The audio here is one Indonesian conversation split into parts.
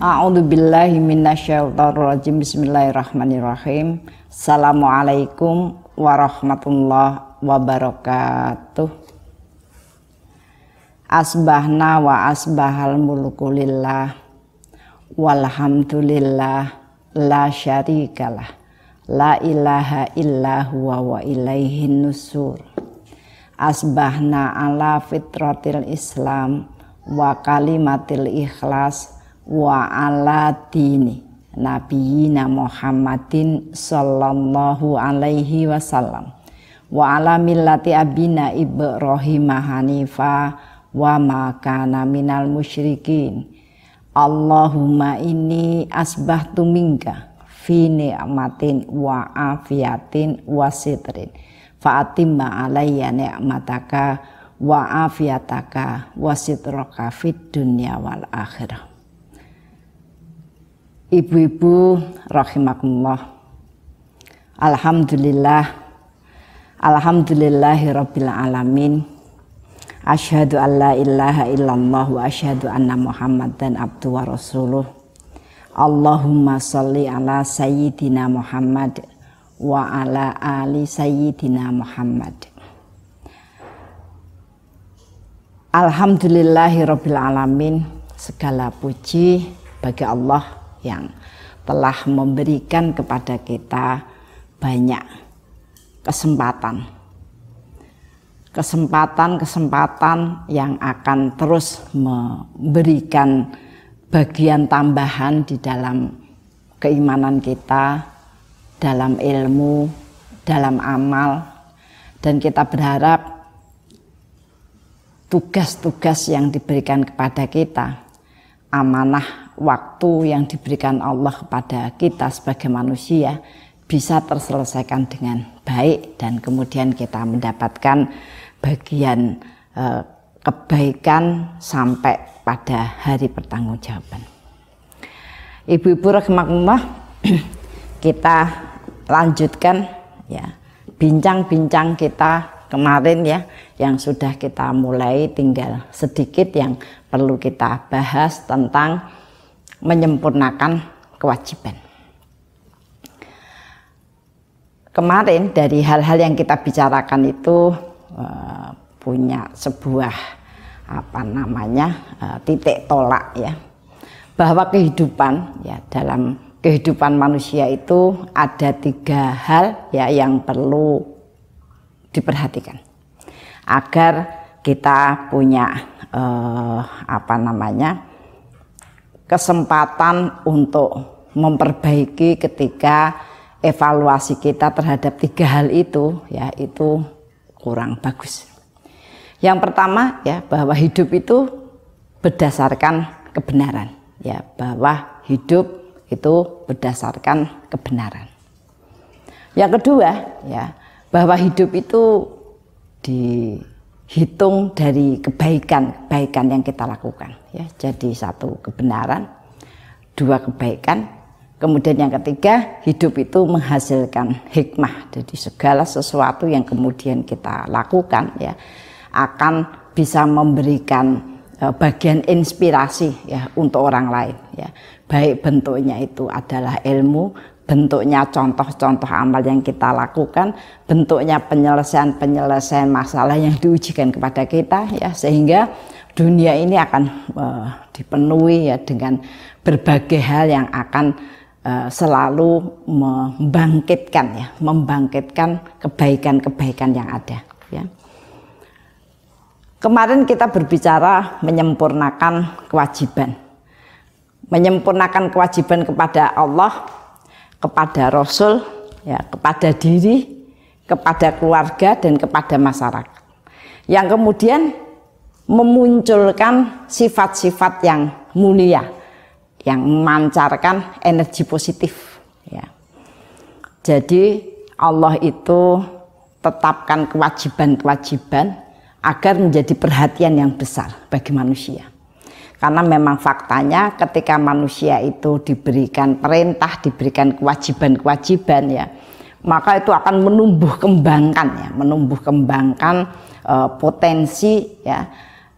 A'udzubillahi minasyaitonirrajim. Bismillahirrahmanirrahim. Assalamualaikum warahmatullahi wabarakatuh. Asbahna wa asbahal mulku lillah walhamdulillah la syarikalah la ilaha illa huwa wa ilaihin nusur. Asbahna ala fitratil Islam wa kalimatil ikhlas wa ala dini nabiyina Muhammadin sallallahu alaihi wasallam wa ala millati abina Ibrahim hanifa wa ma kana minal musyrikin. Allahumma inni asbahtu minka fi ni'matin wa afiyatin wa sitrin fa atimma alayya ni'mataka wa afiyataka wa sitraka fid dunya wal akhirah. Ibu-ibu rahimakumullah, alhamdulillahirabbil alamin. Asyhadu an la ilaha illallah wa asyhadu anna Muhammadan abduhu wa rasuluh. Allahumma sholli ala sayyidina Muhammad wa ala ali sayyidina Muhammad. Alhamdulillahirabbil alamin. Segala puji bagi Allah yang telah memberikan kepada kita banyak kesempatan yang akan terus memberikan bagian tambahan di dalam keimanan kita, dalam ilmu, dalam amal, dan kita berharap tugas-tugas yang diberikan kepada kita, amanah waktu yang diberikan Allah kepada kita sebagai manusia bisa terselesaikan dengan baik dan kemudian kita mendapatkan bagian kebaikan sampai pada hari pertanggungjawaban. Ibu-ibu rahimakumullah, kita lanjutkan ya bincang-bincang kita kemarin ya, yang sudah kita mulai, tinggal sedikit yang perlu kita bahas tentang menyempurnakan kewajiban. Kemarin dari hal-hal yang kita bicarakan itu punya sebuah titik tolak ya, bahwa kehidupan ya, dalam kehidupan manusia itu ada 3 hal ya yang perlu diperhatikan agar kita punya kesempatan untuk memperbaiki ketika evaluasi kita terhadap 3 hal itu ya, itu kurang bagus. Yang pertama ya, bahwa hidup itu berdasarkan kebenaran ya, bahwa hidup itu berdasarkan kebenaran. Yang kedua ya, bahwa hidup itu dihitung dari kebaikan yang kita lakukan ya. Jadi 1 kebenaran, 2 kebaikan, kemudian yang ketiga, hidup itu menghasilkan hikmah. Jadi segala sesuatu yang kemudian kita lakukan ya akan bisa memberikan bagian inspirasi ya untuk orang lain ya. Baik bentuknya itu adalah ilmu, bentuknya contoh-contoh amal yang kita lakukan, bentuknya penyelesaian masalah yang diujikan kepada kita ya, sehingga dunia ini akan dipenuhi ya dengan berbagai hal yang akan selalu membangkitkan kebaikan-kebaikan yang ada ya. Kemarin kita berbicara menyempurnakan kewajiban kepada Allah, kepada Rasul, ya, kepada diri, kepada keluarga, dan kepada masyarakat. Yang kemudian memunculkan sifat-sifat yang mulia, yang memancarkan energi positif. Ya. Jadi Allah itu tetapkan kewajiban-kewajiban agar menjadi perhatian yang besar bagi manusia. Karena memang faktanya ketika manusia itu diberikan perintah, diberikan kewajiban-kewajiban ya, maka itu akan menumbuh kembangkan potensi ya,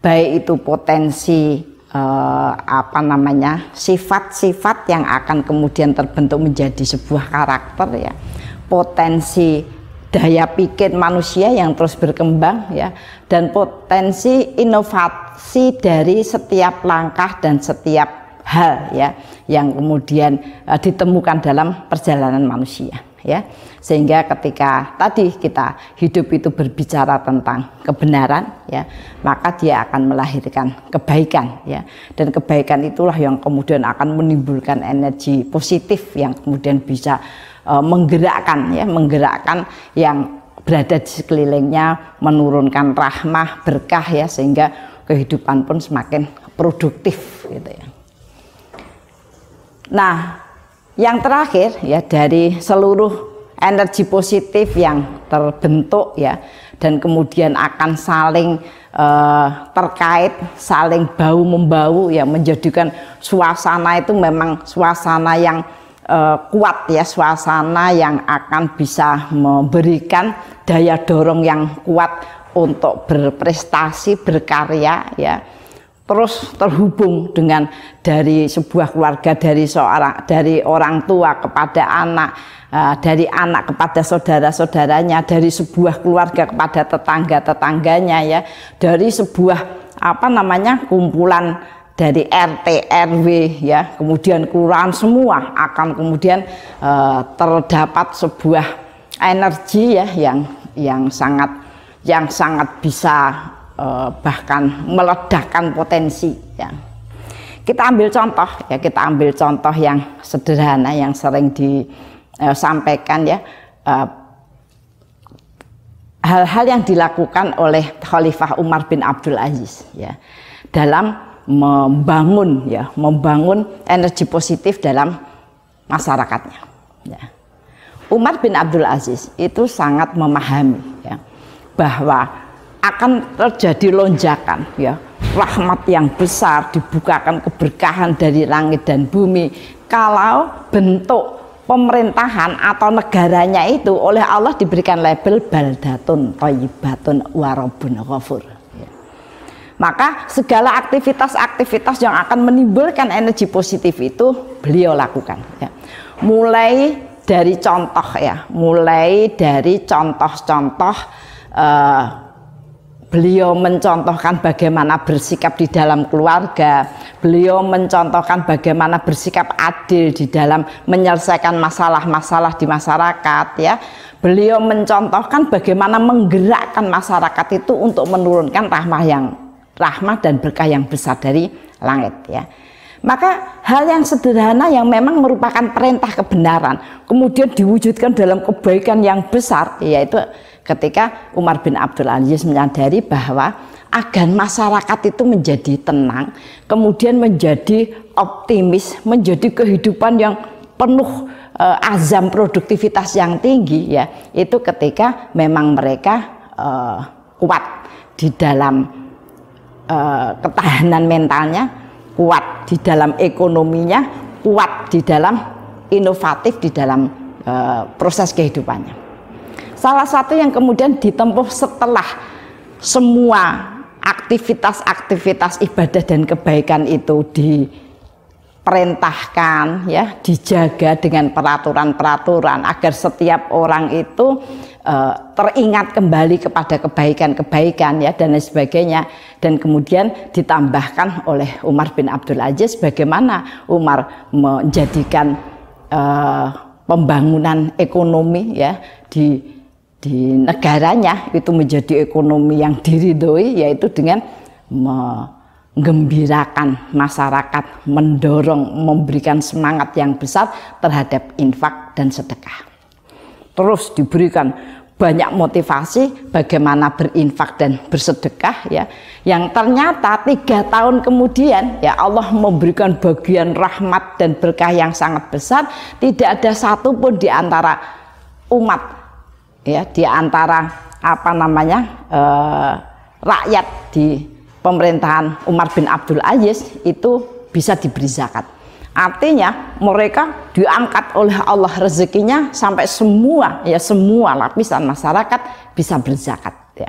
baik itu potensi apa namanya, sifat-sifat yang akan kemudian terbentuk menjadi sebuah karakter ya, potensi daya pikir manusia yang terus berkembang ya, dan potensi inovasi dari setiap langkah dan setiap hal ya yang kemudian ditemukan dalam perjalanan manusia ya, sehingga ketika tadi kita hidup itu berbicara tentang kebenaran ya, maka dia akan melahirkan kebaikan ya, dan kebaikan itulah yang kemudian akan menimbulkan energi positif yang kemudian bisa menggerakkan yang berada di sekelilingnya, menurunkan rahmah, berkah ya, sehingga kehidupan pun semakin produktif gitu ya. Nah, yang terakhir ya, dari seluruh energi positif yang terbentuk ya, dan kemudian akan saling terkait, saling bau membau ya, menjadikan suasana itu memang suasana yang kuat ya, suasana yang akan bisa memberikan daya dorong yang kuat untuk berprestasi, berkarya ya, terus terhubung dengan dari sebuah keluarga, dari orang tua kepada anak, dari anak kepada saudara-saudaranya, dari sebuah keluarga kepada tetangga-tetangganya ya, dari sebuah apa namanya, kumpulan dari RT RW ya, kemudian kelurahan, semua akan kemudian terdapat sebuah energi ya yang sangat bisa bahkan meledakkan potensi ya. Kita ambil contoh yang sederhana yang sering disampaikan ya, hal-hal yang dilakukan oleh Khalifah Umar bin Abdul Aziz ya, dalam membangun energi positif dalam masyarakatnya ya. Umar bin Abdul Aziz itu sangat memahami ya, bahwa akan terjadi lonjakan ya, rahmat yang besar, dibukakan keberkahan dari langit dan bumi kalau bentuk pemerintahan atau negaranya itu oleh Allah diberikan label baldatun thayyibatun wa rabbun ghafur ya. Maka segala aktivitas-aktivitas yang akan menimbulkan energi positif itu beliau lakukan ya. Mulai dari contoh-contoh beliau mencontohkan bagaimana bersikap di dalam keluarga, beliau mencontohkan bagaimana bersikap adil di dalam menyelesaikan masalah-masalah di masyarakat ya. Beliau mencontohkan bagaimana menggerakkan masyarakat itu untuk menurunkan rahmah dan berkah yang besar dari langit ya. Maka hal yang sederhana yang memang merupakan perintah kebenaran kemudian diwujudkan dalam kebaikan yang besar, yaitu ketika Umar bin Abdul Aziz menyadari bahwa agar masyarakat itu menjadi tenang, kemudian menjadi optimis, menjadi kehidupan yang penuh azam produktivitas yang tinggi ya, itu ketika memang mereka kuat di dalam ketahanan mentalnya, kuat di dalam ekonominya, kuat di dalam inovatif di dalam proses kehidupannya. Salah satu yang kemudian ditempuh setelah semua aktivitas-aktivitas ibadah dan kebaikan itu diperintahkan ya, dijaga dengan peraturan-peraturan agar setiap orang itu teringat kembali kepada kebaikan-kebaikan ya, dan lain sebagainya. Dan kemudian ditambahkan oleh Umar bin Abdul Aziz bagaimana Umar menjadikan pembangunan ekonomi ya di negaranya itu menjadi ekonomi yang diridhoi, yaitu dengan menggembirakan masyarakat, mendorong, memberikan semangat yang besar terhadap infak dan sedekah. Terus diberikan banyak motivasi bagaimana berinfak dan bersedekah ya, yang ternyata 3 tahun kemudian ya Allah memberikan bagian rahmat dan berkah yang sangat besar. Tidak ada satupun di antara umat ya, di antara rakyat di pemerintahan Umar bin Abdul Aziz itu bisa diberi zakat. Artinya mereka diangkat oleh Allah rezekinya sampai semua lapisan masyarakat bisa berzakat ya.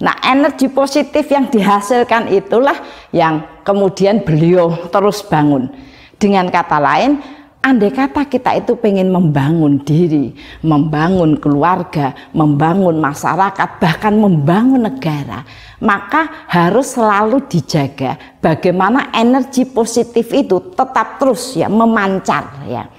Nah, energi positif yang dihasilkan itulah yang kemudian beliau terus bangun. Dengan kata lain, andai kata kita itu pengen membangun diri, membangun keluarga, membangun masyarakat, bahkan membangun negara, maka harus selalu dijaga bagaimana energi positif itu tetap terus ya memancar ya.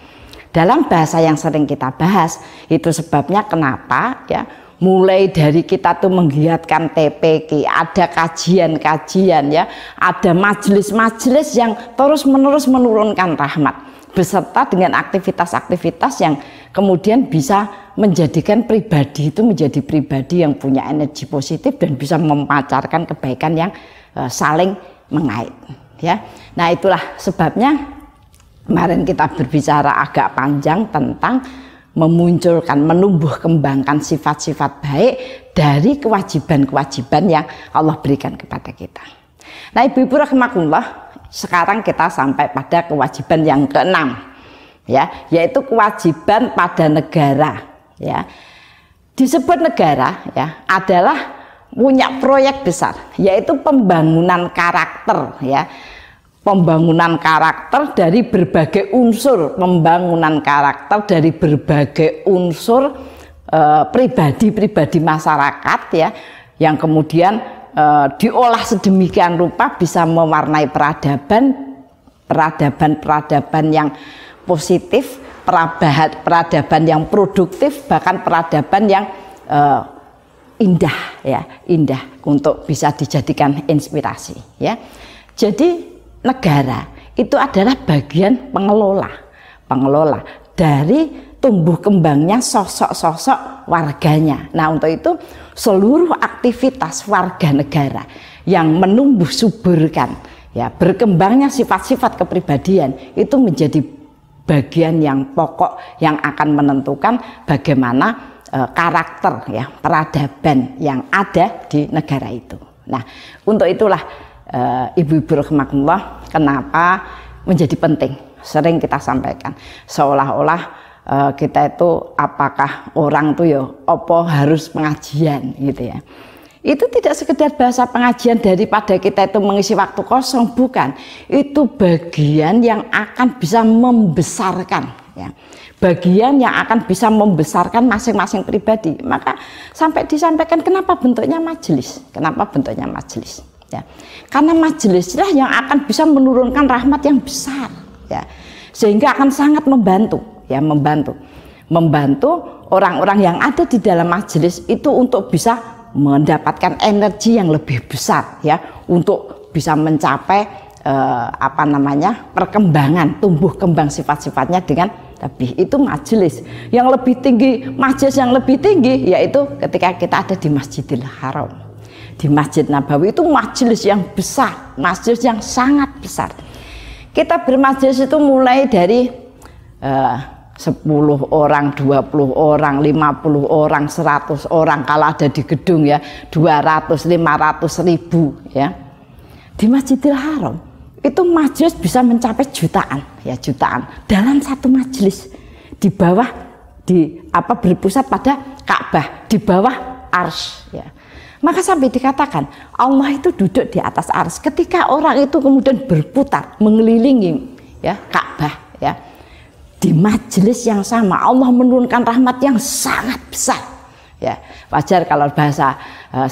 Dalam bahasa yang sering kita bahas, itu sebabnya kenapa ya mulai dari kita tuh menggiatkan TPQ, ada kajian-kajian ya, ada majelis-majelis yang terus-menerus menurunkan rahmat beserta dengan aktivitas-aktivitas yang kemudian bisa menjadikan pribadi itu menjadi pribadi yang punya energi positif dan bisa memancarkan kebaikan yang saling mengait ya. Nah, itulah sebabnya kemarin kita berbicara agak panjang tentang memunculkan, menumbuh kembangkan sifat-sifat baik dari kewajiban-kewajiban yang Allah berikan kepada kita. Nah, ibu-ibu rahimakumullah, sekarang kita sampai pada kewajiban yang keenam ya, yaitu kewajiban pada negara ya. Disebut negara ya adalah punya proyek besar, yaitu pembangunan karakter ya. Pembangunan karakter dari berbagai unsur, pembangunan karakter dari berbagai unsur pribadi-pribadi masyarakat ya, yang kemudian diolah sedemikian rupa bisa mewarnai peradaban yang positif, peradaban yang produktif, bahkan peradaban yang indah ya, indah untuk bisa dijadikan inspirasi ya. Jadi negara itu adalah bagian pengelola dari tumbuh kembangnya sosok-sosok warganya. Nah, untuk itu seluruh aktivitas warga negara yang menumbuh suburkan ya, berkembangnya sifat-sifat kepribadian itu menjadi bagian yang pokok yang akan menentukan bagaimana karakter ya, peradaban yang ada di negara itu. Nah, untuk itulah ibu-ibu rahimakumullah, kenapa menjadi penting, sering kita sampaikan seolah-olah kita itu apakah orang tuh ya apa harus pengajian gitu ya. Itu tidak sekedar bahasa pengajian daripada kita itu mengisi waktu kosong, bukan. Itu bagian yang akan bisa membesarkan ya. Bagian yang akan bisa membesarkan masing-masing pribadi. Maka sampai disampaikan kenapa bentuknya majelis? Kenapa bentuknya majelis? Ya. Karena majelislah yang akan bisa menurunkan rahmat yang besar ya. Sehingga akan sangat membantu ya, membantu orang-orang yang ada di dalam majelis itu untuk bisa mendapatkan energi yang lebih besar ya, untuk bisa mencapai perkembangan, tumbuh kembang sifat-sifatnya dengan lebih. Itu majelis yang lebih tinggi, majelis yang lebih tinggi yaitu ketika kita ada di Masjidil Haram, di Masjid Nabawi. Itu majelis yang besar, majelis yang sangat besar. Kita bermajelis itu mulai dari 10 orang, 20 orang, 50 orang, 100 orang, kalau ada di gedung ya 200, 500 ribu ya. Di Masjidil Haram itu majelis bisa mencapai jutaan ya, jutaan dalam satu majelis, di bawah berpusat pada Ka'bah, di bawah arsy ya. Maka sampai dikatakan Allah itu duduk di atas arsy ketika orang itu kemudian berputar mengelilingi ya Ka'bah ya. Di majelis yang sama Allah menurunkan rahmat yang sangat besar ya. Wajar kalau bahasa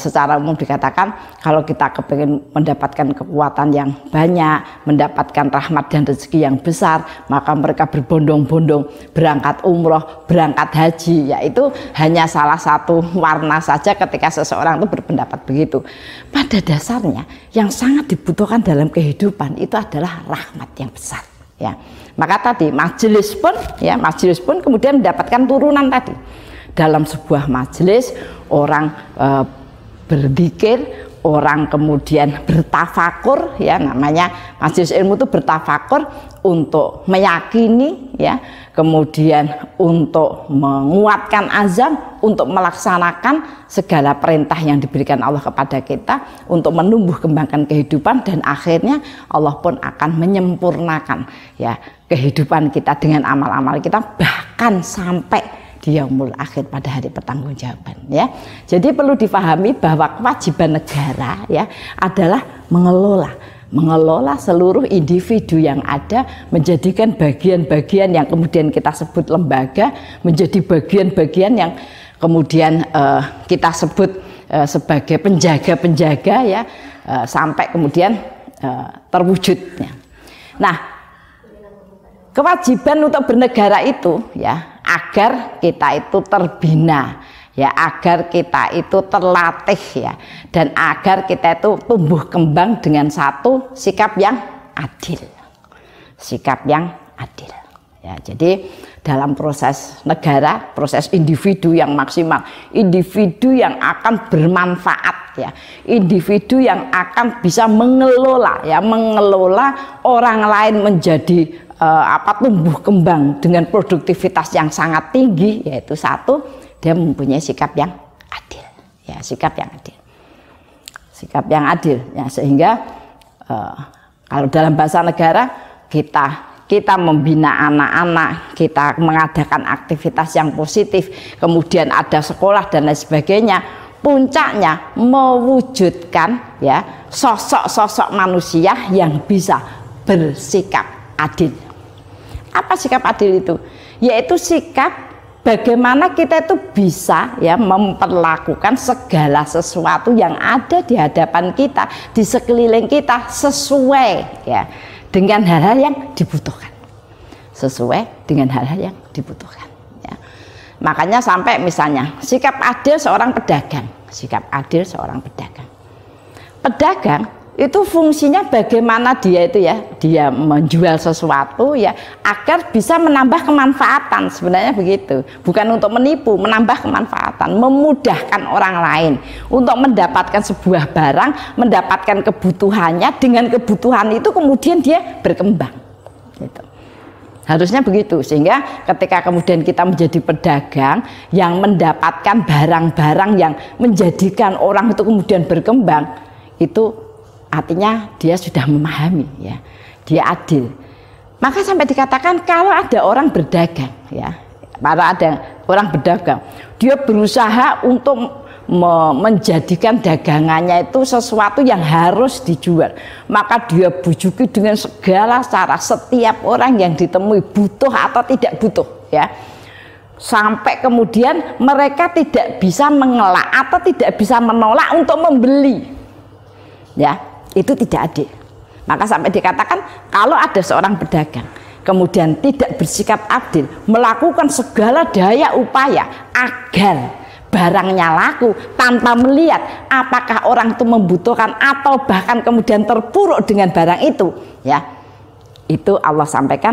secara umum dikatakan kalau kita kepingin mendapatkan kekuatan yang banyak, mendapatkan rahmat dan rezeki yang besar, maka mereka berbondong-bondong berangkat umroh, berangkat haji. Yaitu hanya salah satu warna saja ketika seseorang itu berpendapat begitu. Pada dasarnya yang sangat dibutuhkan dalam kehidupan itu adalah rahmat yang besar ya. Maka tadi majelis pun kemudian mendapatkan turunan tadi. Dalam sebuah majelis orang berzikir, orang kemudian bertafakur ya, namanya majelis ilmu itu bertafakur untuk meyakini ya, kemudian untuk menguatkan azam untuk melaksanakan segala perintah yang diberikan Allah kepada kita, untuk menumbuh kembangkan kehidupan, dan akhirnya Allah pun akan menyempurnakan ya kehidupan kita dengan amal-amal kita, bahkan sampai di yaumul akhir, pada hari pertanggungjawaban, ya. Jadi perlu dipahami bahwa kewajiban negara, ya, adalah mengelola seluruh individu yang ada, menjadikan bagian-bagian yang kemudian kita sebut lembaga menjadi bagian-bagian yang kemudian kita sebut sebagai penjaga-penjaga, ya, sampai kemudian terwujudnya. Nah, kewajiban untuk bernegara itu, ya, agar kita itu terbina, ya, agar kita itu terlatih, ya, dan agar kita itu tumbuh kembang dengan satu sikap yang adil, ya. Jadi dalam proses negara, proses individu yang maksimal, individu yang akan bermanfaat, ya, individu yang akan bisa mengelola, ya, mengelola orang lain menjadi tumbuh kembang dengan produktivitas yang sangat tinggi, yaitu satu, dia mempunyai sikap yang adil, ya, sikap yang adil, ya, sehingga kalau dalam bahasa negara kita membina anak-anak, kita mengadakan aktivitas yang positif, kemudian ada sekolah dan lain sebagainya, puncaknya mewujudkan, ya, sosok-sosok manusia yang bisa bersikap adil. Apa sikap adil itu? Yaitu sikap bagaimana kita itu bisa, ya, memperlakukan segala sesuatu yang ada di hadapan kita, di sekeliling kita sesuai, ya, dengan hal-hal yang dibutuhkan. Sesuai dengan hal-hal yang dibutuhkan, ya. Makanya sampai misalnya sikap adil seorang pedagang, pedagang itu fungsinya bagaimana dia itu, ya, dia menjual sesuatu, ya, agar bisa menambah kemanfaatan, sebenarnya begitu, bukan untuk menipu, menambah kemanfaatan, memudahkan orang lain untuk mendapatkan sebuah barang, mendapatkan kebutuhannya, dengan kebutuhan itu kemudian dia berkembang, gitu. Harusnya begitu, sehingga ketika kemudian kita menjadi pedagang yang mendapatkan barang-barang yang menjadikan orang itu kemudian berkembang, itu artinya dia sudah memahami, ya, dia adil. Maka sampai dikatakan kalau ada orang berdagang, ya, ada orang berdagang, dia berusaha untuk menjadikan dagangannya itu sesuatu yang harus dijual, maka dia bujuki dengan segala cara setiap orang yang ditemui, butuh atau tidak butuh, ya, sampai kemudian mereka tidak bisa mengelak atau tidak bisa menolak untuk membeli, ya. Itu tidak adil. Maka sampai dikatakan kalau ada seorang pedagang kemudian tidak bersikap adil, melakukan segala daya upaya agar barangnya laku tanpa melihat apakah orang itu membutuhkan atau bahkan kemudian terpuruk dengan barang itu, ya, itu Allah sampaikan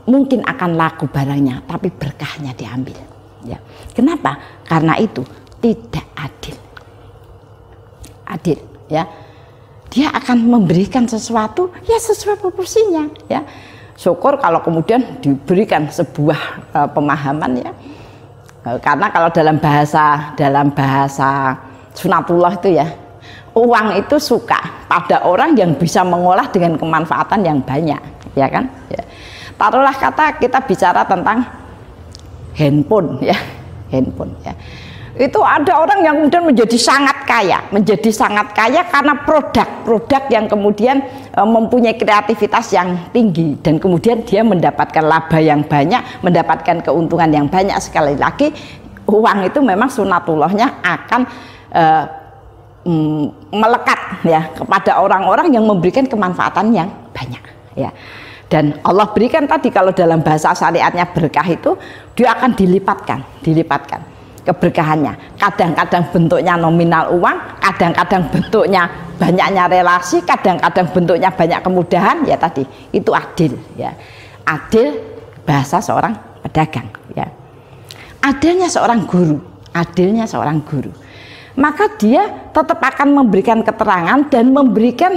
mungkin akan laku barangnya, tapi berkahnya diambil, ya. Kenapa? Karena itu tidak adil, ya. Dia akan memberikan sesuatu, ya, sesuai proporsinya, ya. Syukur kalau kemudian diberikan sebuah pemahaman, ya. Karena kalau dalam bahasa sunatullah itu, ya, uang itu suka pada orang yang bisa mengolah dengan kemanfaatan yang banyak, ya kan, ya. Taruhlah kata kita bicara tentang handphone, ya, itu ada orang yang kemudian menjadi sangat kaya karena produk yang kemudian mempunyai kreativitas yang tinggi, dan kemudian dia mendapatkan laba yang banyak, mendapatkan keuntungan yang banyak. Sekali lagi, uang itu memang sunatullahnya akan melekat, ya, kepada orang-orang yang memberikan kemanfaatan yang banyak, ya. Dan Allah berikan tadi, kalau dalam bahasa syariatnya berkah itu dia akan dilipatkan keberkahannya. Kadang-kadang bentuknya nominal uang, kadang-kadang bentuknya banyaknya relasi, kadang-kadang bentuknya banyak kemudahan, ya, tadi itu adil, ya. Adil bahasa seorang pedagang, ya. Adilnya seorang guru, maka dia tetap akan memberikan keterangan dan memberikan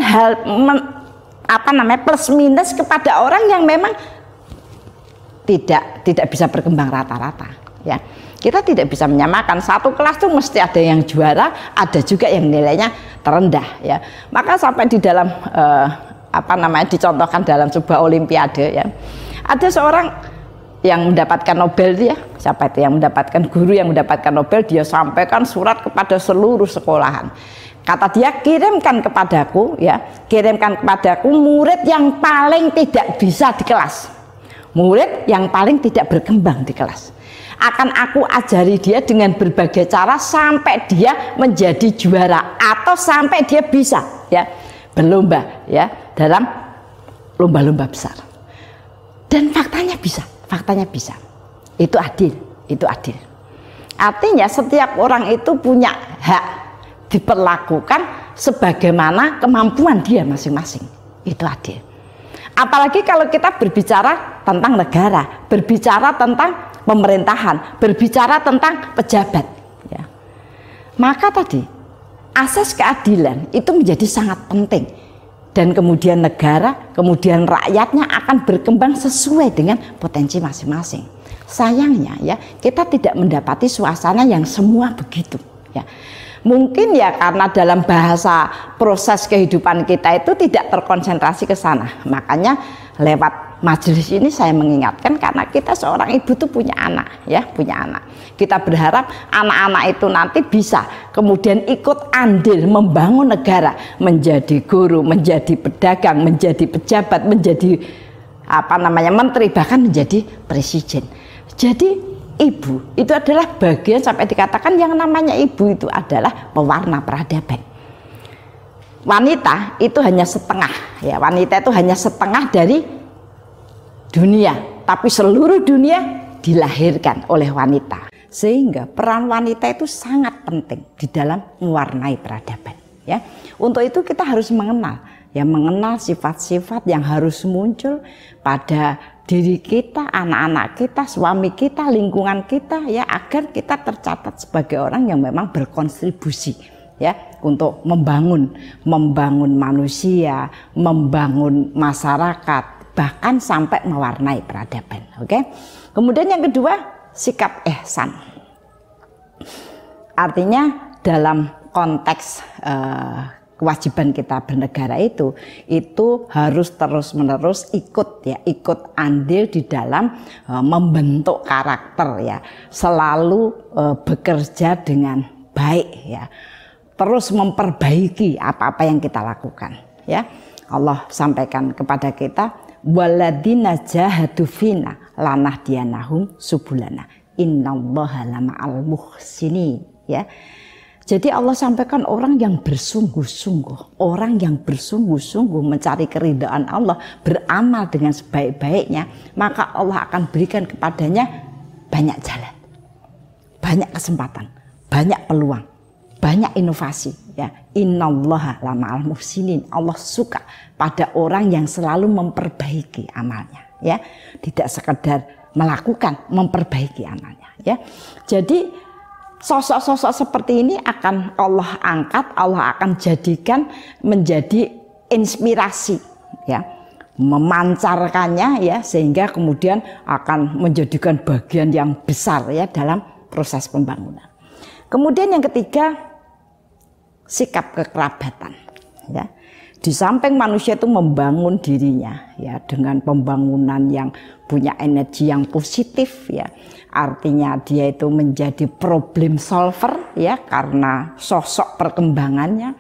plus minus kepada orang yang memang tidak bisa berkembang rata-rata, ya. Kita tidak bisa menyamakan, satu kelas itu mesti ada yang juara, ada juga yang nilainya terendah, ya. Maka sampai di dalam dicontohkan dalam sebuah olimpiade, ya, ada seorang yang mendapatkan Nobel dia, siapa itu yang mendapatkan guru yang mendapatkan Nobel, dia sampaikan surat kepada seluruh sekolahan. Kata dia, kirimkan kepadaku ya, kirimkan kepadaku murid yang paling tidak bisa di kelas. Murid yang paling tidak berkembang di kelas. Akan aku ajari dia dengan berbagai cara sampai dia menjadi juara atau sampai dia bisa ya berlomba ya dalam lomba-lomba besar. Dan faktanya bisa, itu adil, artinya setiap orang itu punya hak diperlakukan sebagaimana kemampuan dia masing-masing, itu adil. Apalagi kalau kita berbicara tentang negara, berbicara tentang pemerintahan, berbicara tentang pejabat ya. Maka tadi asas keadilan itu menjadi sangat penting. Dan kemudian negara, kemudian rakyatnya akan berkembang sesuai dengan potensi masing-masing. Sayangnya ya, kita tidak mendapati suasana yang semua begitu ya. Mungkin ya karena dalam bahasa proses kehidupan kita itu tidak terkonsentrasi ke sana. Makanya lewat majelis ini saya mengingatkan, karena kita seorang ibu tuh punya anak ya, punya anak. Kita berharap anak-anak itu nanti bisa kemudian ikut andil membangun negara, menjadi guru, menjadi pedagang, menjadi pejabat, menjadi menteri, bahkan menjadi presiden. Jadi ibu itu adalah bagian, sampai dikatakan yang namanya ibu itu adalah pewarna peradaban. Wanita itu hanya setengah ya, wanita itu hanya setengah dari dunia, tapi seluruh dunia dilahirkan oleh wanita. Sehingga peran wanita itu sangat penting di dalam mewarnai peradaban ya. Untuk itu kita harus mengenal sifat-sifat yang harus muncul pada diri kita, anak-anak kita, suami kita, lingkungan kita ya, agar kita tercatat sebagai orang yang memang berkontribusi ya untuk membangun manusia, membangun masyarakat, bahkan sampai mewarnai peradaban. Oke. Kemudian yang kedua, sikap ihsan. Artinya dalam konteks kewajiban kita bernegara itu harus terus-menerus ikut andil di dalam membentuk karakter ya, selalu bekerja dengan baik ya, terus memperbaiki apa-apa yang kita lakukan ya. Allah sampaikan kepada kita, waladina jahadu fina lanahdiyanahum subulana innallaha lama'al muhsinin ya. Jadi Allah sampaikan orang yang bersungguh-sungguh, orang yang bersungguh-sungguh mencari keridhaan Allah, beramal dengan sebaik-baiknya, maka Allah akan berikan kepadanya banyak jalan, banyak kesempatan, banyak peluang, banyak inovasi ya. Innallaha lama'al muhsinin. Allah suka pada orang yang selalu memperbaiki amalnya ya, tidak sekedar melakukan, memperbaiki amalnya ya. Jadi sosok-sosok seperti ini akan Allah angkat, Allah akan jadikan menjadi inspirasi ya, memancarkannya ya, sehingga kemudian akan menjadikan bagian yang besar ya dalam proses pembangunan. Kemudian yang ketiga, sikap kekerabatan ya. Di samping manusia itu membangun dirinya ya dengan pembangunan yang punya energi yang positif ya, artinya dia itu menjadi problem solver ya karena sosok perkembangannya.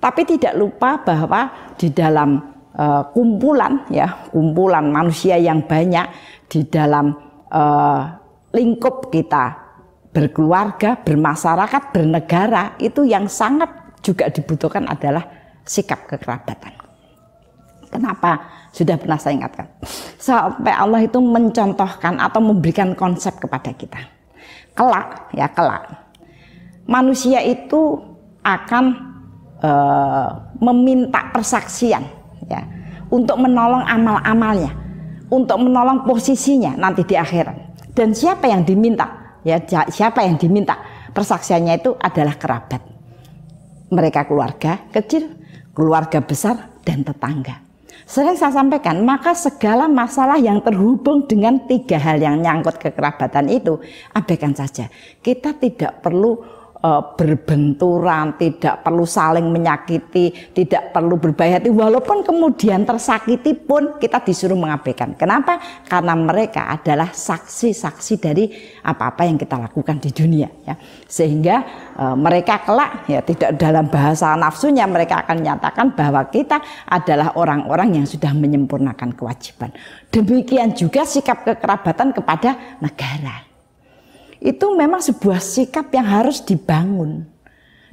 Tapi tidak lupa bahwa di dalam kumpulan manusia yang banyak, di dalam lingkup kita berkeluarga, bermasyarakat, bernegara, itu yang sangat juga dibutuhkan adalah sikap kekerabatan. Kenapa? Sudah pernah saya ingatkan. Sampai Allah itu mencontohkan atau memberikan konsep kepada kita. Kelak, manusia itu akan meminta persaksian ya, untuk menolong amal-amalnya, untuk menolong posisinya nanti di akhirat. Dan siapa yang diminta? Ya, siapa yang diminta persaksiannya itu adalah kerabat. Mereka keluarga kecil, keluarga besar, dan tetangga. Sering saya sampaikan, maka segala masalah yang terhubung dengan tiga hal yang nyangkut kekerabatan itu abaikan saja. Kita tidak perlu berbenturan, tidak perlu saling menyakiti, tidak perlu berbahaya hati. Walaupun kemudian tersakiti pun kita disuruh mengabaikan. Kenapa? Karena mereka adalah saksi-saksi dari apa-apa yang kita lakukan di dunia. Ya. Sehingga mereka kelak, ya tidak dalam bahasa nafsunya, mereka akan menyatakan bahwa kita adalah orang-orang yang sudah menyempurnakan kewajiban. Demikian juga sikap kekerabatan kepada negara. Itu memang sebuah sikap yang harus dibangun,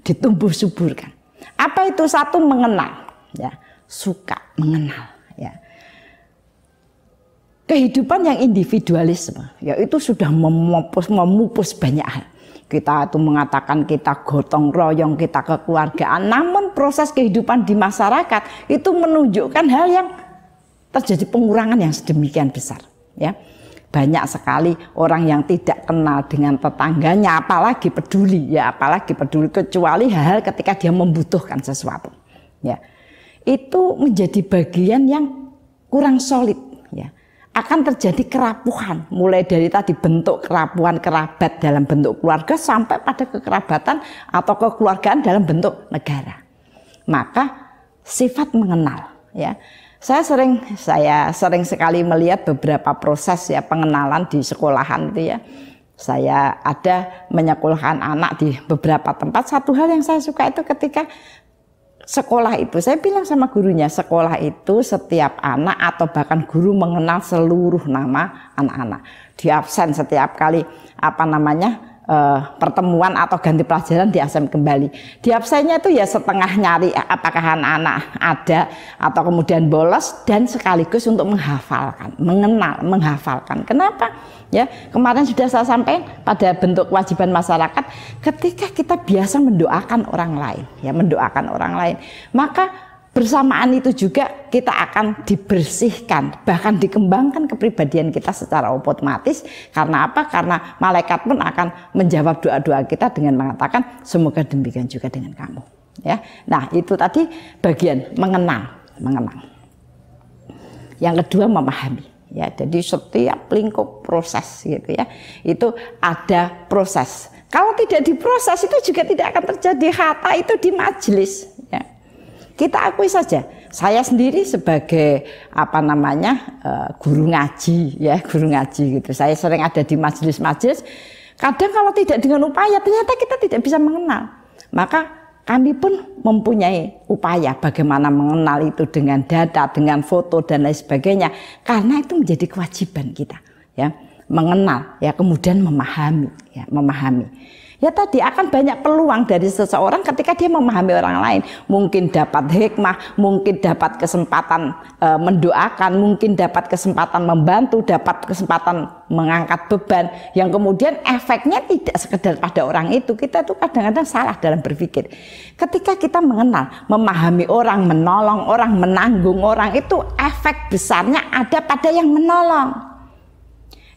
ditumbuh suburkan. Apa itu? Satu, mengenal, ya, suka mengenal, ya. Kehidupan yang individualisme, ya itu sudah memupus banyak hal. Kita itu mengatakan kita gotong royong, kita kekeluargaan, namun proses kehidupan di masyarakat itu menunjukkan hal yang terjadi pengurangan yang sedemikian besar, ya. Banyak sekali orang yang tidak kenal dengan tetangganya, apalagi peduli, ya apalagi peduli, kecuali hal-hal ketika dia membutuhkan sesuatu, ya itu menjadi bagian yang kurang solid, ya akan terjadi kerapuhan, mulai dari tadi bentuk kerapuhan kerabat dalam bentuk keluarga sampai pada kekerabatan atau kekeluargaan dalam bentuk negara. Maka sifat mengenal, ya. Saya sering sekali melihat beberapa proses, ya, pengenalan di sekolahan itu, ya. Saya ada menyekolahkan anak di beberapa tempat. Satu hal yang saya suka itu ketika sekolah itu, saya bilang sama gurunya, sekolah itu setiap anak atau bahkan guru mengenal seluruh nama anak-anak. Di absen setiap kali pertemuan atau ganti pelajaran di absen kembali. Di absennya itu ya setengah nyari apakah anak-anak ada atau kemudian bolos, dan sekaligus untuk menghafalkan, mengenal, menghafalkan. Kenapa? Ya, kemarin sudah saya sampaikan pada bentuk kewajiban masyarakat, ketika kita biasa mendoakan orang lain, ya mendoakan orang lain, maka bersamaan itu juga kita akan dibersihkan, bahkan dikembangkan kepribadian kita secara otomatis. Karena apa? Karena malaikat pun akan menjawab doa-doa kita dengan mengatakan semoga demikian juga dengan kamu. Ya, nah itu tadi bagian mengenal. Yang kedua, memahami. Ya, jadi setiap lingkup proses gitu, ya, itu ada proses. Kalau tidak diproses itu juga tidak akan terjadi kata itu di majelis. Ya. Kita akui saja, saya sendiri sebagai guru ngaji, ya guru ngaji gitu. Saya sering ada di majelis-majelis. Kadang kalau tidak dengan upaya, ternyata kita tidak bisa mengenal. Maka kami pun mempunyai upaya bagaimana mengenal itu dengan data, dengan foto dan lain sebagainya. Karena itu menjadi kewajiban kita, ya mengenal, ya kemudian memahami, ya memahami. Ya tadi akan banyak peluang dari seseorang ketika dia memahami orang lain. Mungkin dapat hikmah, mungkin dapat kesempatan mendoakan, mungkin dapat kesempatan membantu, dapat kesempatan mengangkat beban. Yang kemudian efeknya tidak sekedar pada orang itu. Kita tuh kadang-kadang salah dalam berpikir. Ketika kita mengenal, memahami orang, menolong orang, menanggung orang, itu efek besarnya ada pada yang menolong.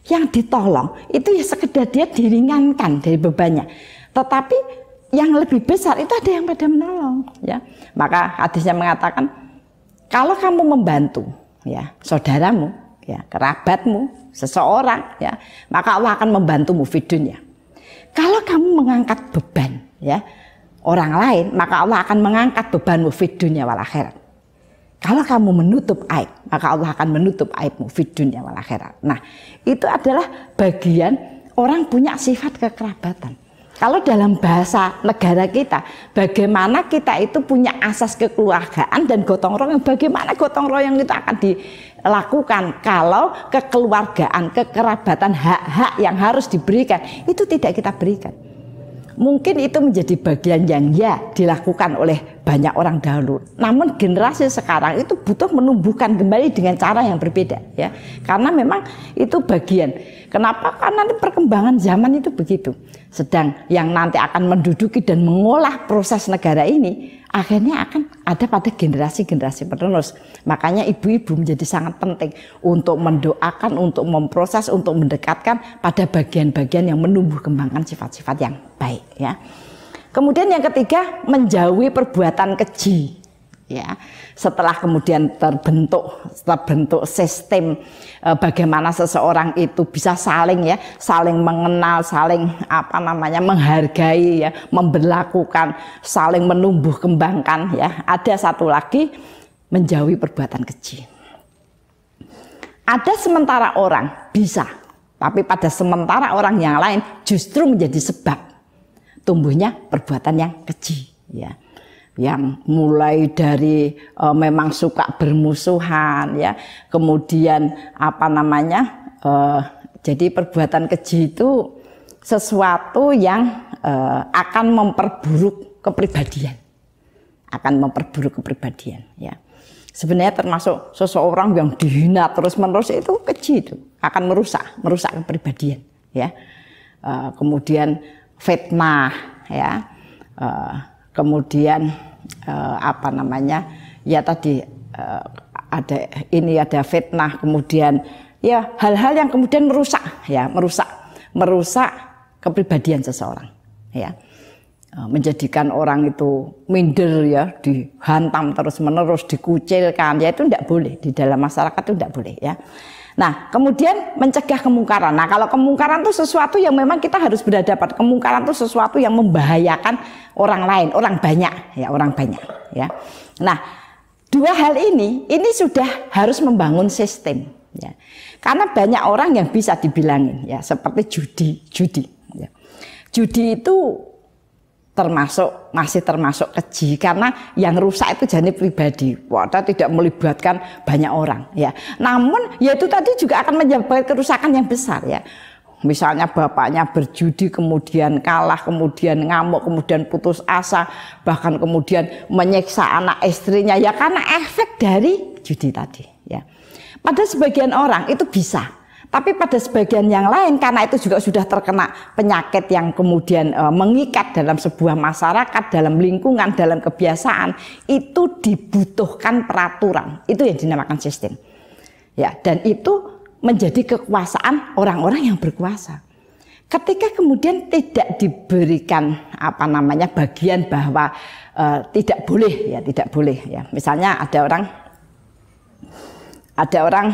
Yang ditolong itu ya sekedar dia diringankan dari bebannya, tetapi yang lebih besar itu ada yang pada menolong, ya. Maka hadisnya mengatakan kalau kamu membantu, ya saudaramu, ya kerabatmu, seseorang, ya maka Allah akan membantumu di dunia. Kalau kamu mengangkat beban, ya orang lain, maka Allah akan mengangkat bebanmu di dunia wal akhirat. Kalau kamu menutup aib, maka Allah akan menutup aibmu di dunia wal akhirat. Nah, itu adalah bagian orang punya sifat kekerabatan. Kalau dalam bahasa negara kita, bagaimana kita itu punya asas kekeluargaan dan gotong royong, bagaimana gotong royong itu akan dilakukan kalau kekeluargaan, kekerabatan, hak-hak yang harus diberikan, itu tidak kita berikan. Mungkin itu menjadi bagian yang ya dilakukan oleh banyak orang dahulu. Namun generasi sekarang itu butuh menumbuhkan kembali dengan cara yang berbeda, ya. Karena memang itu bagian. Kenapa? Karena nanti perkembangan zaman itu begitu. Sedang yang nanti akan menduduki dan mengolah proses negara ini akhirnya akan ada pada generasi-generasi penerus. Makanya ibu-ibu menjadi sangat penting untuk mendoakan, untuk memproses, untuk mendekatkan pada bagian-bagian yang menumbuh kembangkan sifat-sifat yang baik, ya. Kemudian yang ketiga, menjauhi perbuatan keji, ya. Setelah kemudian terbentuk sistem bagaimana seseorang itu bisa saling mengenal, saling menghargai ya, memberlakukan, saling menumbuh kembangkan ya. Ada satu lagi, menjauhi perbuatan keji. Ada sementara orang bisa, tapi pada sementara orang yang lain justru menjadi sebab tumbuhnya perbuatan yang keji ya. Yang mulai dari memang suka bermusuhan ya, kemudian jadi perbuatan keji itu sesuatu yang akan memperburuk kepribadian, ya. Sebenarnya termasuk seseorang yang dihina terus-menerus itu keji, itu akan merusak kepribadian ya. Kemudian fitnah ya. Kemudian ada fitnah, kemudian ya hal-hal yang kemudian merusak kepribadian seseorang ya, menjadikan orang itu minder ya, dihantam terus-menerus, dikucilkan ya, itu tidak boleh di dalam masyarakat, itu tidak boleh ya. Nah, kemudian mencegah kemungkaran. Nah, kalau kemungkaran itu sesuatu yang memang kita harus berhadapan. Kemungkaran itu sesuatu yang membahayakan orang lain, orang banyak ya. Nah, dua hal ini sudah harus membangun sistem ya. Karena banyak orang yang bisa dibilangin ya, seperti judi ya. Judi itu masih termasuk keji, karena yang rusak itu janib pribadi, tidak melibatkan banyak orang ya. Namun ya itu tadi juga akan menyebabkan kerusakan yang besar ya. Misalnya bapaknya berjudi kemudian kalah, kemudian ngamuk, kemudian putus asa, bahkan kemudian menyiksa anak istrinya ya karena efek dari judi tadi ya. Pada sebagian orang itu bisa, tapi pada sebagian yang lain karena itu juga sudah terkena penyakit yang kemudian mengikat dalam sebuah masyarakat, dalam lingkungan, dalam kebiasaan, itu dibutuhkan peraturan. Itu yang dinamakan sistem. Ya, dan itu menjadi kekuasaan orang-orang yang berkuasa. Ketika kemudian tidak diberikan bagian bahwa tidak boleh ya. Misalnya ada orang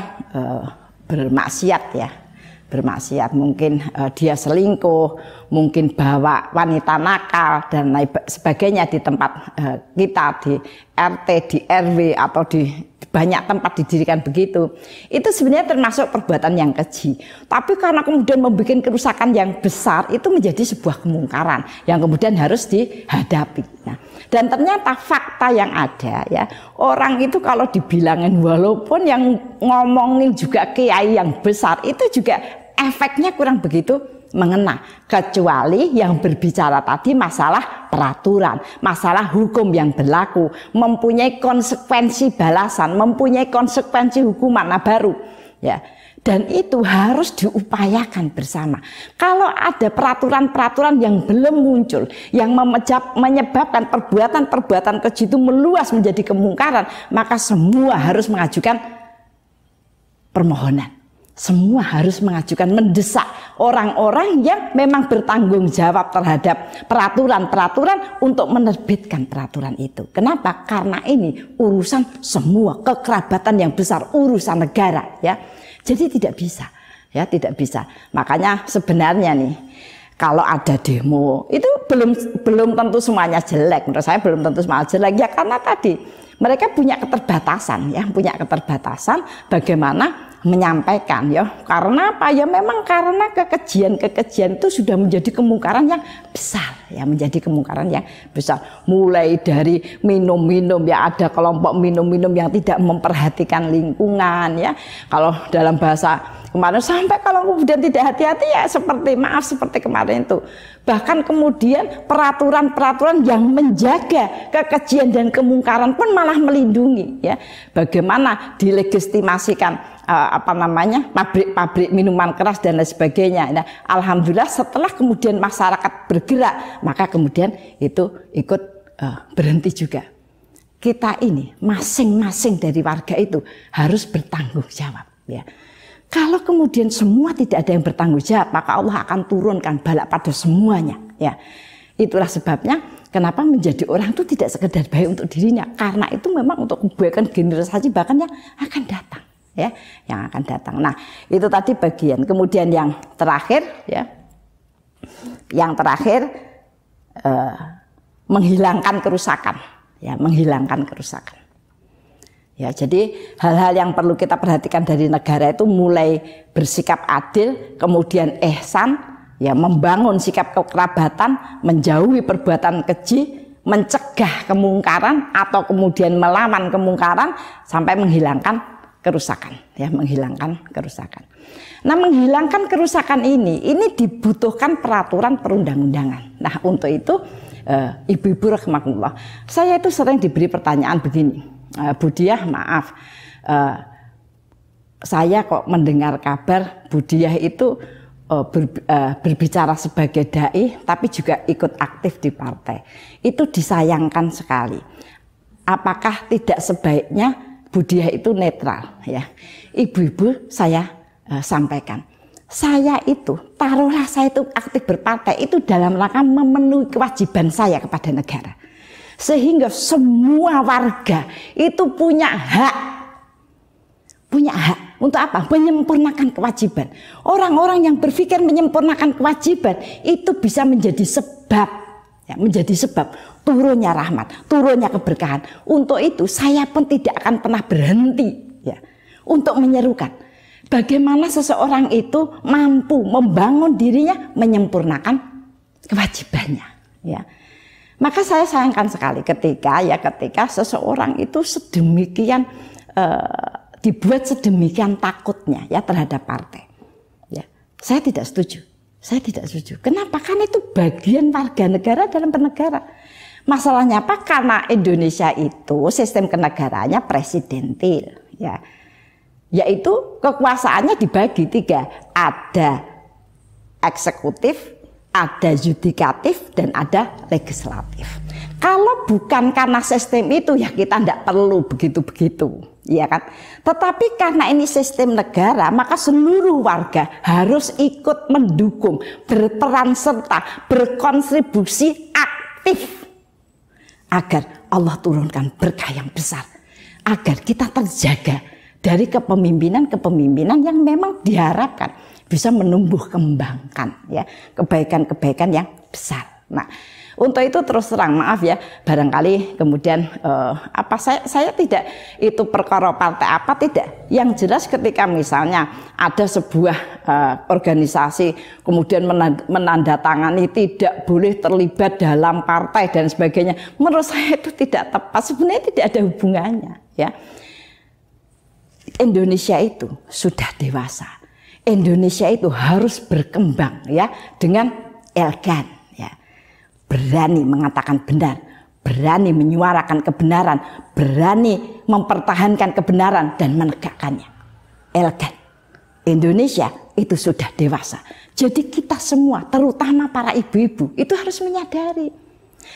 bermaksiat, mungkin dia selingkuh, mungkin bawa wanita nakal dan lain sebagainya di tempat kita, di RT, di RW atau di banyak tempat didirikan begitu. Itu sebenarnya termasuk perbuatan yang keji. Tapi karena kemudian membuat kerusakan yang besar, itu menjadi sebuah kemungkaran yang kemudian harus dihadapi. Nah, dan ternyata fakta yang ada ya, orang itu kalau dibilangin walaupun yang ngomongin juga kiai yang besar, itu juga efeknya kurang begitu mengena, kecuali yang berbicara tadi masalah peraturan, masalah hukum yang berlaku, mempunyai konsekuensi balasan, mempunyai konsekuensi hukuman baru ya. Dan itu harus diupayakan bersama. Kalau ada peraturan-peraturan yang belum muncul, yang menyebabkan perbuatan-perbuatan keji itu meluas menjadi kemungkaran, maka semua harus mengajukan permohonan. Semua harus mengajukan, mendesak orang-orang yang memang bertanggung jawab terhadap peraturan-peraturan untuk menerbitkan peraturan itu. Kenapa? Karena ini urusan semua, kekerabatan yang besar, urusan negara ya. Jadi tidak bisa. Makanya sebenarnya nih, kalau ada demo itu belum tentu semuanya jelek. Menurut saya belum tentu semuanya jelek ya, karena tadi mereka punya keterbatasan bagaimana menyampaikan ya. Karena apa ya, memang karena kekejian itu sudah menjadi kemungkaran yang besar ya, mulai dari minum ya, ada kelompok minum yang tidak memperhatikan lingkungan ya, kalau dalam bahasa kemarin, sampai kalau kemudian tidak hati-hati ya seperti kemarin itu. Bahkan kemudian peraturan-peraturan yang menjaga kekejian dan kemungkaran pun malah melindungi ya. Bagaimana dilegitimasikan pabrik-pabrik minuman keras dan lain sebagainya. Nah, alhamdulillah setelah kemudian masyarakat bergerak, maka kemudian itu ikut berhenti juga. Kita ini masing-masing dari warga itu harus bertanggung jawab ya. Kalau kemudian semua tidak ada yang bertanggung jawab, maka Allah akan turunkan bala pada semuanya ya. Itulah sebabnya Kenapa menjadi orang itu tidak sekedar baik untuk dirinya, karena itu memang untuk kebaikan generasi bahkan yang akan datang, ya, yang akan datang. Nah, itu tadi bagian. Kemudian yang terakhir, ya, yang terakhir menghilangkan kerusakan, ya, menghilangkan kerusakan. Ya, jadi hal-hal yang perlu kita perhatikan dari negara itu mulai bersikap adil, kemudian ihsan. Ya, membangun sikap kekerabatan, menjauhi perbuatan keji, mencegah kemungkaran atau kemudian melawan kemungkaran sampai menghilangkan kerusakan, ya, menghilangkan kerusakan. Nah, menghilangkan kerusakan ini dibutuhkan peraturan perundang-undangan. Nah, untuk itu ibu-ibu rahimakumullah, saya itu sering diberi pertanyaan begini, Bu Diah, maaf, saya kok mendengar kabar Bu Diah itu berbicara sebagai dai tapi juga ikut aktif di partai. Itu disayangkan sekali. Apakah tidak sebaiknya Bu Diah itu netral, ya? Ibu-ibu, saya sampaikan, saya itu, taruhlah saya itu aktif berpartai itu dalam rangka memenuhi kewajiban saya kepada negara, sehingga semua warga itu punya hak untuk apa? Menyempurnakan kewajiban. Orang-orang yang berpikir menyempurnakan kewajiban itu bisa menjadi sebab, ya, menjadi sebab turunnya rahmat, turunnya keberkahan. Untuk itu saya pun tidak akan pernah berhenti, ya, untuk menyerukan bagaimana seseorang itu mampu membangun dirinya, menyempurnakan kewajibannya, ya. Maka saya sayangkan sekali ketika seseorang itu sedemikian dibuat sedemikian takutnya, ya, terhadap partai. Ya, saya tidak setuju. Saya tidak setuju. Kenapa? Karena itu bagian warga negara dalam bernegara. Masalahnya apa? Karena Indonesia itu sistem kenegaraannya presidentil, ya. Yaitu kekuasaannya dibagi 3. Ada eksekutif, ada yudikatif, dan ada legislatif. Kalau bukan karena sistem itu, ya kita tidak perlu begitu-begitu, ya kan? Tetapi karena ini sistem negara, maka seluruh warga harus ikut mendukung, berperan serta, berkontribusi aktif agar Allah turunkan berkah yang besar, agar kita terjaga dari kepemimpinan yang memang diharapkan bisa menumbuh kembangkan, ya, kebaikan-kebaikan yang besar. Nah, untuk itu terus terang, maaf ya, barangkali kemudian saya tidak itu perkara partai apa tidak. Yang jelas ketika misalnya ada sebuah organisasi kemudian menandatangani tidak boleh terlibat dalam partai dan sebagainya, menurut saya itu tidak tepat. Sebenarnya tidak ada hubungannya, ya. Indonesia itu sudah dewasa. Indonesia itu harus berkembang, ya, dengan elegan. Berani mengatakan benar, berani menyuarakan kebenaran, berani mempertahankan kebenaran dan menegakkannya. Elegan. Indonesia itu sudah dewasa. Jadi kita semua, terutama para ibu-ibu, itu harus menyadari.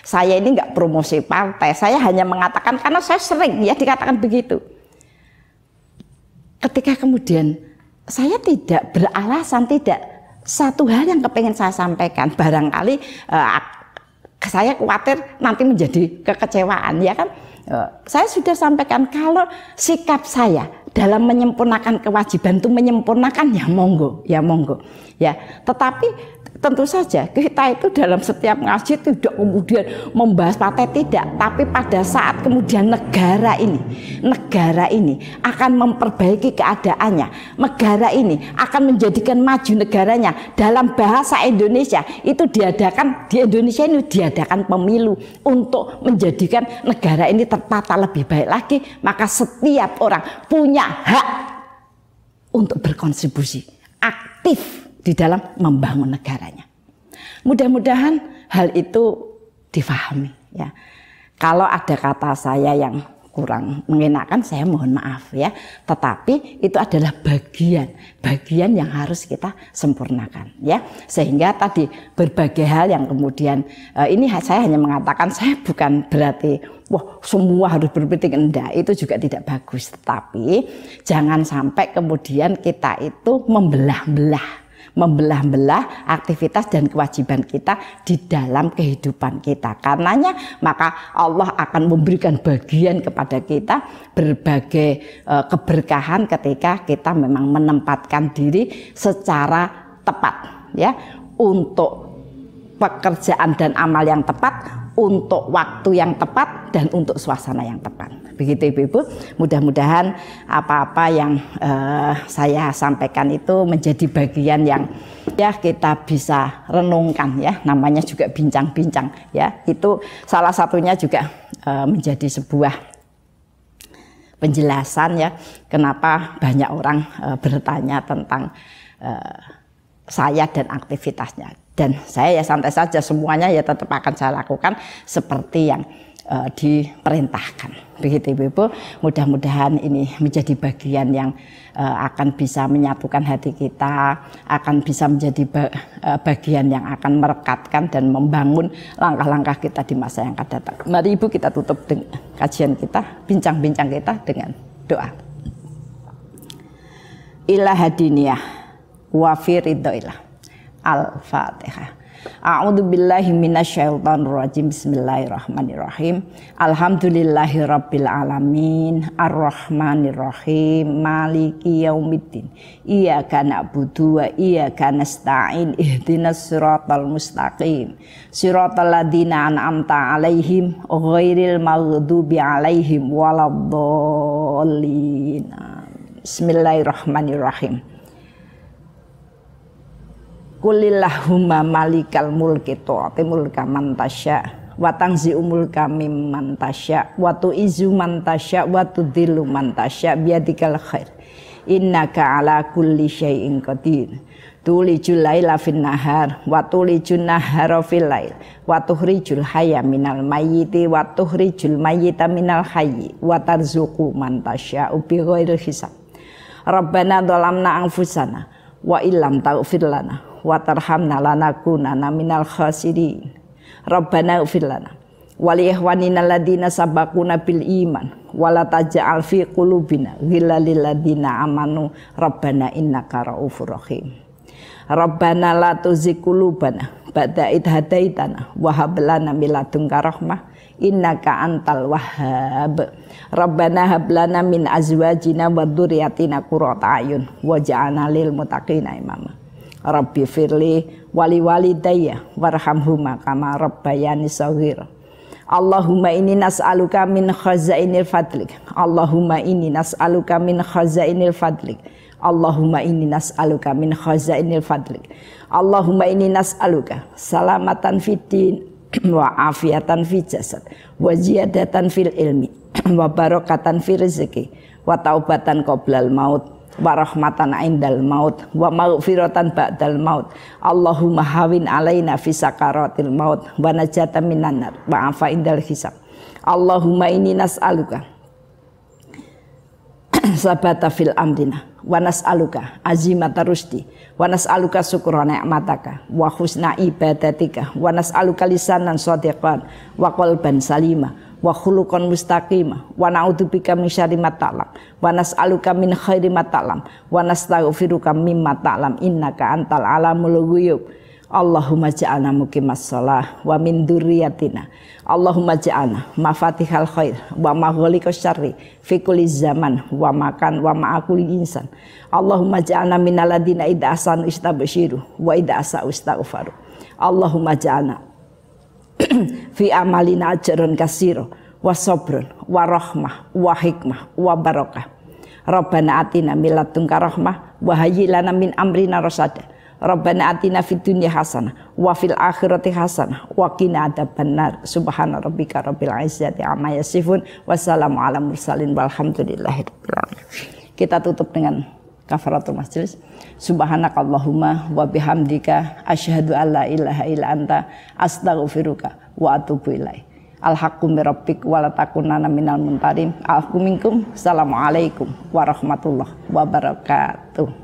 Saya ini nggak promosi partai, saya hanya mengatakan karena saya sering, ya, dikatakan begitu. Ketika kemudian saya tidak beralasan, tidak, satu hal yang kepengen saya sampaikan, barangkali saya khawatir nanti menjadi kekecewaan, ya kan? Saya sudah sampaikan kalau sikap saya dalam menyempurnakan kewajiban itu menyempurnakan, ya monggo, ya monggo, ya. Tetapi tentu saja kita itu dalam setiap ngaji tidak kemudian membahas partai, tidak, tapi pada saat kemudian negara ini akan memperbaiki keadaannya, negara ini akan menjadikan maju negaranya. Dalam bahasa Indonesia itu di Indonesia ini diadakan pemilu untuk menjadikan negara ini tertata lebih baik lagi, maka setiap orang punya hak untuk berkontribusi aktif di dalam membangun negaranya. Mudah-mudahan hal itu difahami, ya. Kalau ada kata saya yang kurang mengenakan, saya mohon maaf, ya. Tetapi itu adalah bagian yang harus kita sempurnakan, ya. Sehingga tadi berbagai hal yang kemudian ini saya hanya mengatakan, saya bukan berarti wah semua harus berpolitik, enggak, itu juga tidak bagus. Tetapi jangan sampai kemudian kita itu membelah-belah, membelah-belah aktivitas dan kewajiban kita di dalam kehidupan kita. Karenanya maka Allah akan memberikan bagian kepada kita berbagai keberkahan ketika kita memang menempatkan diri secara tepat ya, untuk pekerjaan dan amal yang tepat, untuk waktu yang tepat, dan untuk suasana yang tepat. Begitu Ibu-ibu, mudah-mudahan apa-apa yang saya sampaikan itu menjadi bagian yang ya kita bisa renungkan ya, namanya juga bincang-bincang ya. Itu salah satunya juga menjadi sebuah penjelasan ya, kenapa banyak orang bertanya tentang saya dan aktivitasnya. Dan saya ya santai saja, semuanya ya tetap akan saya lakukan seperti yang diperintahkan. Begitu Ibu-ibu, mudah-mudahan ini menjadi bagian yang akan bisa menyatukan hati kita, akan bisa menjadi bagian yang akan merekatkan dan membangun langkah-langkah kita di masa yang akan datang. Mari Ibu kita tutup dengan kajian kita, bincang-bincang kita dengan doa. Ila hadiniyah wa fi ridhoillah. Al-Fatihah. A'udzu billahi minasyaitonir rajim. Bismillahirrahmanirrahim. Alhamdulillahirabbil alamin, arrahmanir rahim, maliki yaumiddin. Iyyaka na'budu wa iyyaka nasta'in. Ihdinas siratal mustaqim. Siratal ladzina an'amta 'alaihim ghairil maghdubi 'alaihim waladdallin. Bismillahirrahmanirrahim. Qulillahumma malikal mulki tu'ti mulka man tasya wa tanzi'u mulka mimman tasya wa tu'izzu man tasya wa tudhillu man tasya biyadikal khair innaka ala kulli syai'in qadir tulijul laila fin nahar wa tulijun nahara fil lail wa tukhrijul hayya minal mayyiti wa tukhrijul mayyita minal hayyi wa tarzuqu man tasya bi ghairi hisab. Rabbana dhalamna anfusana wa illam taghfir lana wa tarhamna lanakunanna minal khasirin. Rabbana ighfir lana wa li ikhwanina alladziina sabaquna bil iman wa la taj'al fi qulubina ghillan lil ladziina amanu rabbana innaka raufur rahim. Rabbana la tuzigh qulubana ba'da idh hadaitana wa hab lana min ladunka rahmah innaka antal wahhab. Rabbana hab lana min azwajina wa dzurriyyatina qurrata a'yun waj'alna lil muttaqina imama. Rabbi firli wali walidayya warhamhuma kama rabbayani shaghira. Allahumma inni nas'aluka min khazainil fadlik. Allahumma inni nas'aluka min khazainil fadlik. Allahumma inni nas'aluka min khazainil fadlik. Allahumma inni nas'aluka salamatan fid din wa afiatan fil jasad wa ziyadatan fil ilmi wa barakatan fil rizqi wa taubatan qoblal maut wa rahmatan indal maut wa maghfiratan ba'dal maut. Allahumma hawin alaina fi sakaratil maut wa najatan minan nar wa afa indal hisab. Allahumma inni nas'aluka sabata fil amrina wa nas'aluka azimata rusdi wa nas'aluka syukra ni'mataka wa husna ibadatika wa nas'aluka lisanan shadiqan wa qalban salima wa khuluqan mustaqima wa na'udzubika min syarri ma ta'lam wa nas'aluka min khairi ma ta'lam wa nastaghfiruka mimma ta'lam innaka antal alamul ghuyub. Allahumma ja'alna muqimas shalah wa min dzurriyyatina. Allahumma ja'alna mafatihal khair wa maghliqas syarri fi kulli zaman wa makan wa ma'akul insan. Allahumma ja'alna minal ladzina idza ahsanu istabshiru wa idza asa'u istaghfaru. Allahumma ja'alna fi amalina ajrun kasiro wa sabrun wa rahmah wa hikmah wa barakah. Rabbana atina min ladunka rahmah wa hayyi lana min amrina rasada. Rabbana atina fid dunya hasanah wa fil akhirati hasanah wa qina adzabannar. Subhana rabbika rabbil izzati amma yasifun wassalamu ala mursalin walhamdulillahi rabbil alamin. Kita tutup dengan kafaratul majlis. Subhanakallahumma wa bihamdika asyhadu an la ilaha illa anta astaghfiruka wa atubu ilaik. Al-haqqu mir rabbik wa la takunanna minal muntarin. Alaikum minkum. Assalamualaikum warahmatullahi wabarakatuh.